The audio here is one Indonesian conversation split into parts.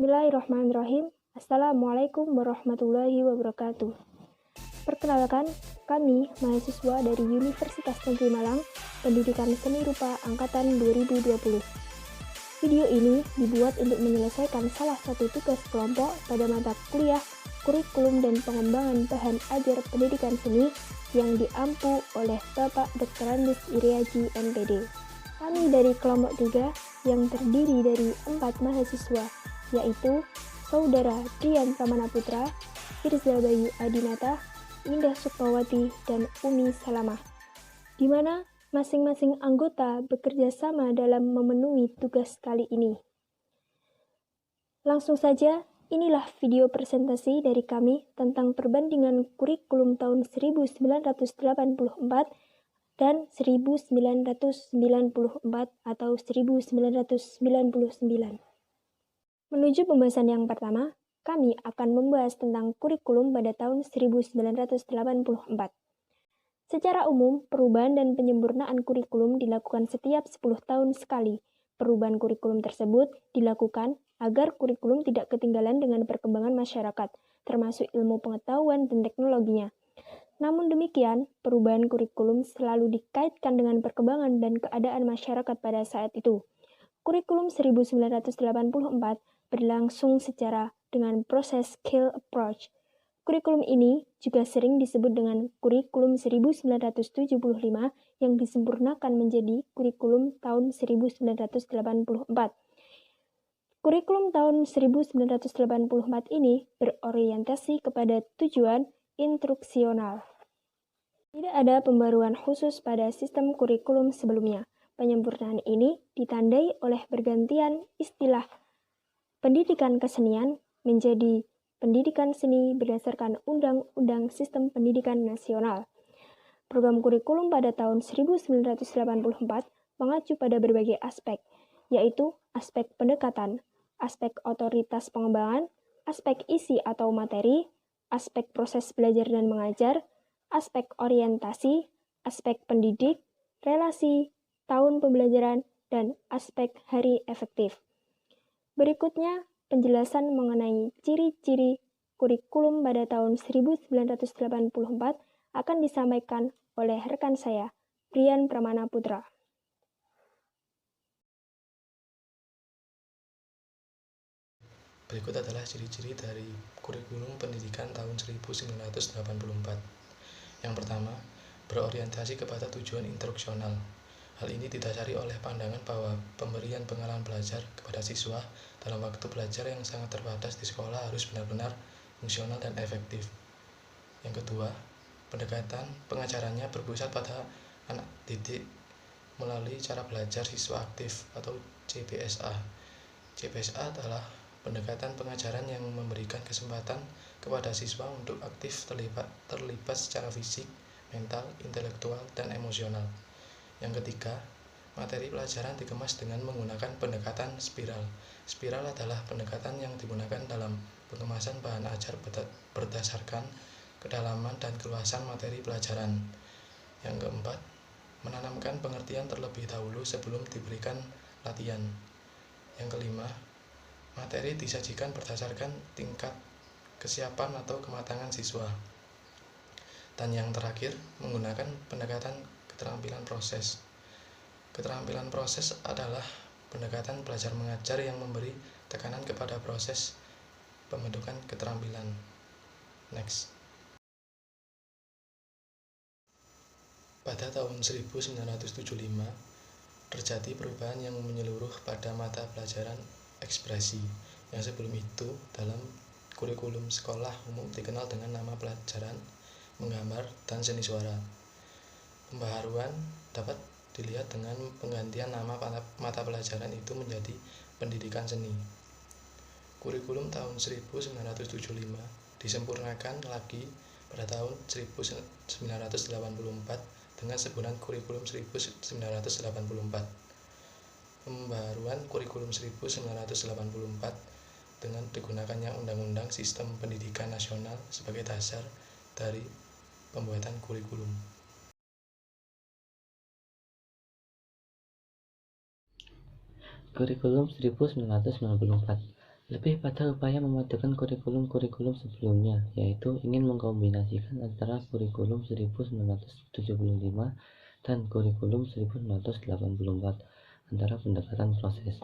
Bismillahirrahmanirrahim. Assalamualaikum warahmatullahi wabarakatuh. Perkenalkan, kami mahasiswa dari Universitas Negeri Malang, Pendidikan Seni Rupa Angkatan 2020. Video ini dibuat untuk menyelesaikan salah satu tugas kelompok pada mata kuliah Kurikulum dan Pengembangan Bahan Ajar Pendidikan Seni yang diampu oleh Bapak Dr. Andes Iriaji, MPD. Kami dari kelompok 3 yang terdiri dari 4 mahasiswa, yaitu Saudara Drian Pramana Putra, Firza Bayu Adinata, Indah Sukmawati, dan Umi Salamah, di mana masing-masing anggota bekerja sama dalam memenuhi tugas kali ini. Langsung saja, inilah video presentasi dari kami tentang perbandingan kurikulum tahun 1984 dan 1994 atau 1999. Menuju pembahasan yang pertama, kami akan membahas tentang kurikulum pada tahun 1984. Secara umum, perubahan dan penyempurnaan kurikulum dilakukan setiap 10 tahun sekali. Perubahan kurikulum tersebut dilakukan agar kurikulum tidak ketinggalan dengan perkembangan masyarakat, termasuk ilmu pengetahuan dan teknologinya. Namun demikian, perubahan kurikulum selalu dikaitkan dengan perkembangan dan keadaan masyarakat pada saat itu. Kurikulum 1984 berlangsung secara dengan proses scale approach. Kurikulum ini juga sering disebut dengan kurikulum 1975 yang disempurnakan menjadi kurikulum tahun 1984. Kurikulum tahun 1984 ini berorientasi kepada tujuan instruksional. Tidak ada pembaruan khusus pada sistem kurikulum sebelumnya. Penyempurnaan ini ditandai oleh pergantian istilah pendidikan kesenian menjadi pendidikan seni berdasarkan Undang-Undang Sistem Pendidikan Nasional. Program kurikulum pada tahun 1984 mengacu pada berbagai aspek, yaitu aspek pendekatan, aspek otoritas pengembangan, aspek isi atau materi, aspek proses belajar dan mengajar, aspek orientasi, aspek pendidik, relasi, tahun pembelajaran, dan aspek hari efektif. Berikutnya, penjelasan mengenai ciri-ciri kurikulum pada tahun 1984 akan disampaikan oleh rekan saya, Drian Pramana Putra. Berikut adalah ciri-ciri dari kurikulum pendidikan tahun 1984. Yang pertama, berorientasi kepada tujuan instruksional. Hal ini didasari oleh pandangan bahwa pemberian pengalaman belajar kepada siswa dalam waktu belajar yang sangat terbatas di sekolah harus benar-benar fungsional dan efektif. Yang kedua, pendekatan pengajarannya berpusat pada anak didik melalui cara belajar siswa aktif atau CBSA. CBSA adalah pendekatan pengajaran yang memberikan kesempatan kepada siswa untuk aktif terlibat secara fisik, mental, intelektual, dan emosional. Yang ketiga, materi pelajaran dikemas dengan menggunakan pendekatan spiral. Spiral adalah pendekatan yang digunakan dalam pengemasan bahan ajar berdasarkan kedalaman dan keluasan materi pelajaran. Yang keempat, menanamkan pengertian terlebih dahulu sebelum diberikan latihan. Yang kelima, materi disajikan berdasarkan tingkat kesiapan atau kematangan siswa. Dan yang terakhir, menggunakan pendekatan keterampilan proses. Keterampilan proses adalah pendekatan belajar mengajar yang memberi tekanan kepada proses pembentukan keterampilan. Next. Pada tahun 1975, terjadi perubahan yang menyeluruh pada mata pelajaran ekspresi, yang sebelum itu dalam kurikulum sekolah umum dikenal dengan nama pelajaran menggambar dan seni suara. Pembaharuan dapat dilihat dengan penggantian nama mata pelajaran itu menjadi pendidikan seni. Kurikulum tahun 1975 disempurnakan lagi pada tahun 1984 dengan sebutan kurikulum 1984. Pembaharuan kurikulum 1984 dengan digunakannya Undang-Undang Sistem Pendidikan Nasional sebagai dasar dari pembuatan kurikulum. Kurikulum 1994 lebih pada upaya memadukan kurikulum-kurikulum sebelumnya, yaitu ingin mengkombinasikan antara kurikulum 1975 dan kurikulum 1984 antara pendekatan proses.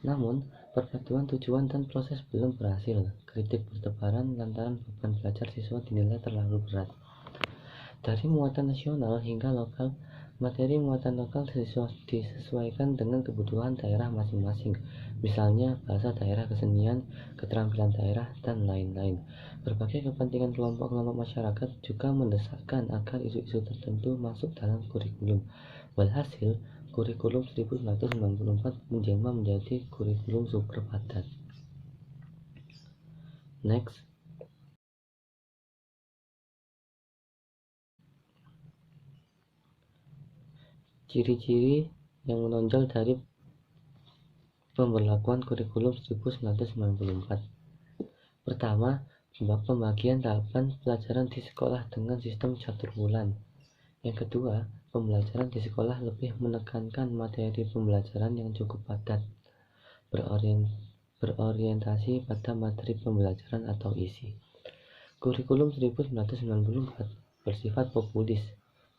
Namun, perpaduan tujuan dan proses belum berhasil. Kritik bertebaran lantaran beban belajar siswa dinilai terlalu berat. Dari muatan nasional hingga lokal, materi muatan lokal disesuaikan dengan kebutuhan daerah masing-masing, misalnya bahasa daerah, kesenian, keterampilan daerah, dan lain-lain. Berbagai kepentingan kelompok-kelompok masyarakat juga mendesakkan agar isu-isu tertentu masuk dalam kurikulum. Walhasil, kurikulum 1994 menjelma menjadi kurikulum super padat. Next. Ciri-ciri yang menonjol dari pemberlakuan kurikulum 1994. Pertama, pembagian tahapan pelajaran di sekolah dengan sistem catur bulan. Yang kedua, pembelajaran di sekolah lebih menekankan materi pembelajaran yang cukup padat, berorientasi pada materi pembelajaran atau isi. Kurikulum 1994 bersifat populis,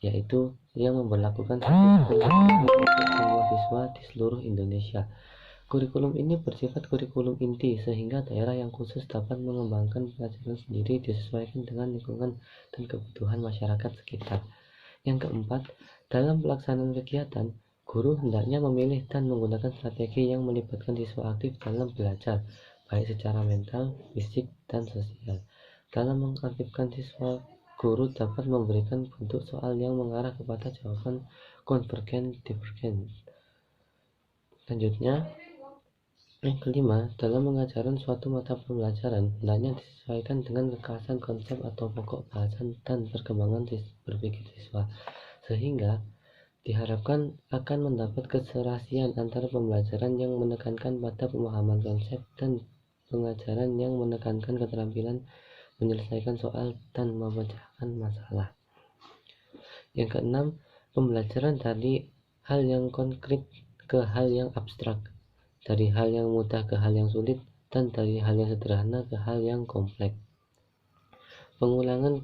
yaitu yang memberlakukan satu kurikulum untuk semua siswa di seluruh Indonesia. Kurikulum ini bersifat kurikulum inti, sehingga daerah yang khusus dapat mengembangkan pelajaran sendiri disesuaikan dengan lingkungan dan kebutuhan masyarakat sekitar. Yang keempat, dalam pelaksanaan kegiatan, guru hendaknya memilih dan menggunakan strategi yang melibatkan siswa aktif dalam belajar, baik secara mental, fisik, dan sosial. Dalam mengaktifkan siswa, guru dapat memberikan bentuk soal yang mengarah kepada jawaban konvergen-divergen. Selanjutnya, yang kelima, dalam pengajaran suatu mata pembelajaran hendaknya disesuaikan dengan kekhasan konsep atau pokok bahasan dan perkembangan berpikir siswa, sehingga diharapkan akan mendapat keserasian antara pembelajaran yang menekankan pada pemahaman konsep dan pengajaran yang menekankan keterampilan menyelesaikan soal dan memecahkan masalah. Yang keenam, pembelajaran dari hal yang konkret ke hal yang abstrak, dari hal yang mudah ke hal yang sulit, dan dari hal yang sederhana ke hal yang kompleks. Pengulangan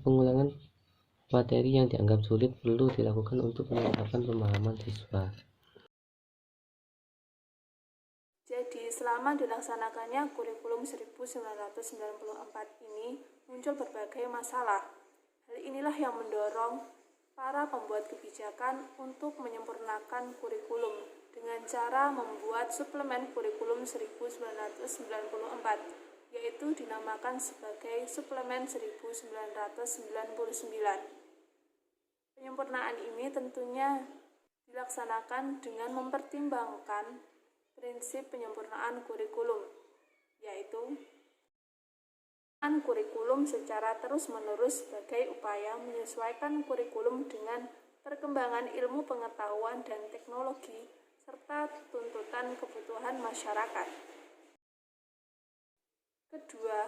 materi yang dianggap sulit perlu dilakukan untuk meningkatkan pemahaman siswa. Jadi, selama dilaksanakannya kurikulum 1994 ini muncul berbagai masalah. Hal inilah yang mendorong para pembuat kebijakan untuk menyempurnakan kurikulum dengan cara membuat suplemen kurikulum 1994, yaitu dinamakan sebagai suplemen 1999. Penyempurnaan ini tentunya dilaksanakan dengan mempertimbangkan prinsip penyempurnaan kurikulum, yaitu kurikulum secara terus-menerus sebagai upaya menyesuaikan kurikulum dengan perkembangan ilmu pengetahuan dan teknologi serta tuntutan kebutuhan masyarakat. Kedua,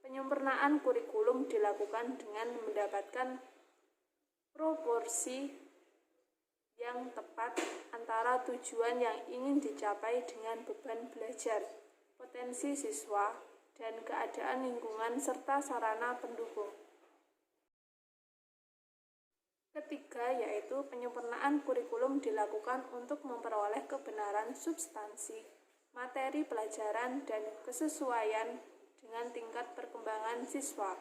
penyempurnaan kurikulum dilakukan dengan mendapatkan proporsi yang tepat antara tujuan yang ingin dicapai dengan beban belajar, potensi siswa, dan keadaan lingkungan serta sarana pendukung. Ketiga, yaitu penyempurnaan kurikulum dilakukan untuk memperoleh kebenaran substansi, materi pelajaran, dan kesesuaian dengan tingkat perkembangan siswa.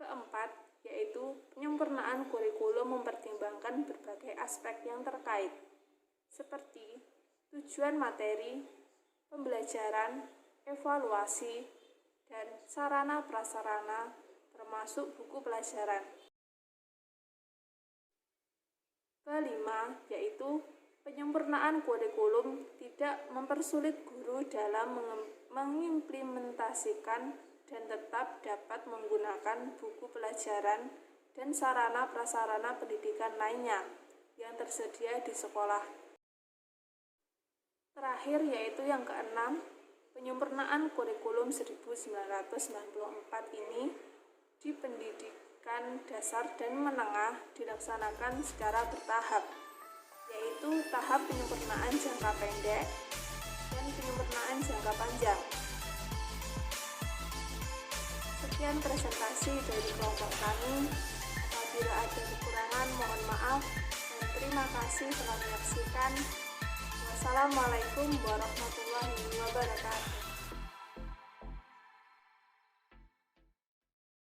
Keempat, yaitu penyempurnaan kurikulum mempertimbangkan berbagai aspek yang terkait, seperti tujuan materi, pembelajaran, evaluasi, dan sarana-prasarana, termasuk buku pelajaran. Kelima, yaitu penyempurnaan kurikulum tidak mempersulit guru dalam mengimplementasikan dan tetap dapat menggunakan buku pelajaran dan sarana-prasarana pendidikan lainnya yang tersedia di sekolah. Terakhir, yaitu yang keenam, penyempurnaan kurikulum 1994 ini di pendidikan dasar dan menengah dilaksanakan secara bertahap, yaitu tahap penyempurnaan jangka pendek, dan penyempurnaan jangka panjang. Sekian presentasi dari kelompok kami. Apabila ada kekurangan, mohon maaf dan terima kasih telah menyaksikan. Wassalamualaikum warahmatullahi wabarakatuh.